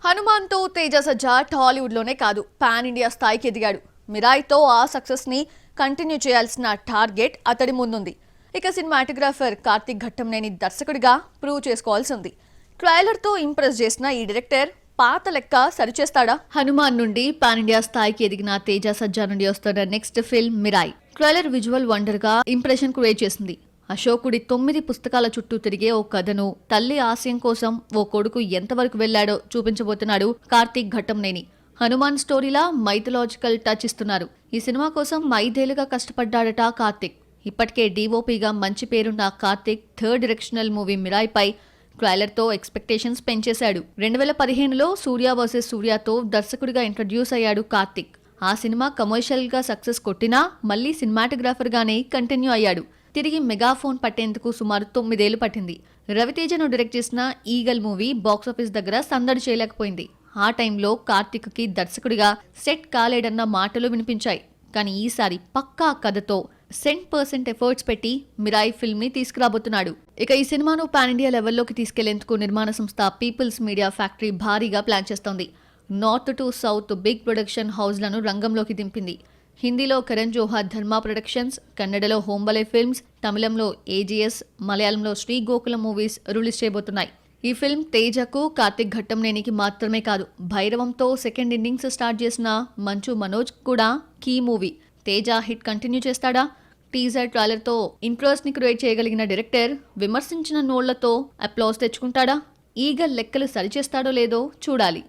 హనుమాన్తో తేజ సజ్జా టాలీవుడ్లోనే కాదు pan India స్థాయికి ఎదిగాడు. మిరాయితో ఆ సక్సెస్ని కంటిన్యూ చేయాల్సిన టార్గెట్ అతడి ముందుంది. ఇక సినిమాటోగ్రాఫర్ కార్తిక్ ఘట్టంనేని దర్శకుడిగా ప్రూవ్ చేసుకోవాల్సి ఉంది. ట్రైలర్తో ఇంప్రెస్ చేసిన ఈ డైరెక్టర్ పాత లెక్క సరిచేస్తాడా? హనుమాన్ నుండి పాన్ ఇండియా స్థాయికి ఎదిగిన తేజ సజ్జా నుండి వస్తున్న next film Mirai. Trailer visual wonder గా ఇంప్రెషన్ క్రియేట్ చేసింది. అశోకుడి 9 పుస్తకాల చుట్టూ తిరిగే ఓ కథను, తల్లి ఆశయం కోసం ఓ కొడుకు ఎంతవరకు వెళ్లాడో చూపించబోతున్నాడు కార్తిక్ ఘట్టంనేని. హనుమాన్ స్టోరీలా మైథలాజికల్ టచ్ ఇస్తున్నారు. ఈ సినిమా కోసం 5 ఏళ్లుగా కష్టపడ్డాడట కార్తిక్. ఇప్పటికే డీఓపీగా మంచి పేరున్న కార్తిక్ థర్డ్ డైరెక్షనల్ మూవీ మిరాయిపై ట్రైలర్తో ఎక్స్పెక్టేషన్స్ పెంచేశాడు. 2015లో సూర్య వర్సెస్ సూర్యతో దర్శకుడిగా ఇంట్రడ్యూస్ అయ్యాడు కార్తిక్. ఆ సినిమా కమర్షియల్ గా సక్సెస్ కొట్టినా మళ్లీ సినిమాటోగ్రాఫర్ గానే కంటిన్యూ అయ్యాడు. తిరిగి మెగాఫోన్ పట్టేందుకు సుమారు 9 ఏళ్లు పట్టింది. రవితేజను డైరెక్ట్ చేసిన ఈగల్ మూవీ బాక్సాఫీస్ దగ్గర సందడి చేయలేకపోయింది. ఆ టైంలో కార్తిక్ కి దర్శకుడిగా సెట్ కాలేడన్న మాటలు వినిపించాయి. కానీ ఈసారి పక్కా కథతో 100% ఎఫర్ట్స్ పెట్టి మిరాయి ఫిల్మ్ ని తీసుకురాబోతున్నాడు. ఇక ఈ సినిమాను పాన్ ఇండియా లెవెల్లోకి తీసుకెళ్లేందుకు నిర్మాణ సంస్థ పీపుల్స్ మీడియా ఫ్యాక్టరీ భారీగా ప్లాన్ చేస్తోంది. North to south big production హౌస్లను రంగంలోకి దింపింది. హిందీలో కరణ్ జోహార్ ధర్మా ప్రొడక్షన్స్, కన్నడలో హోంబలే ఫిల్మ్స్, తమిళంలో ఏజీఎస్, మలయాళంలో శ్రీ గోకుల మూవీస్ రిలీజ్ చేయబోతున్నాయి. ఈ ఫిల్మ్ తేజకు, కార్తిక్ ఘట్టంనేనికి మాత్రమే కాదు, భైరవంతో సెకండ్ ఇన్నింగ్స్ స్టార్ట్ చేసిన మంచు మనోజ్ కూడా key movie. Teja hit continue చేస్తాడా? టీజర్ ట్రైలర్తో ఇంట్రెస్ట్ ని క్రియేట్ చేయగలిగిన డైరెక్టర్ విమర్శించిన నోళ్లతో అప్లాస్ తెచ్చుకుంటాడా? ఈగల్ లెక్కలు సరిచేస్తాడో లేదో చూడాలి.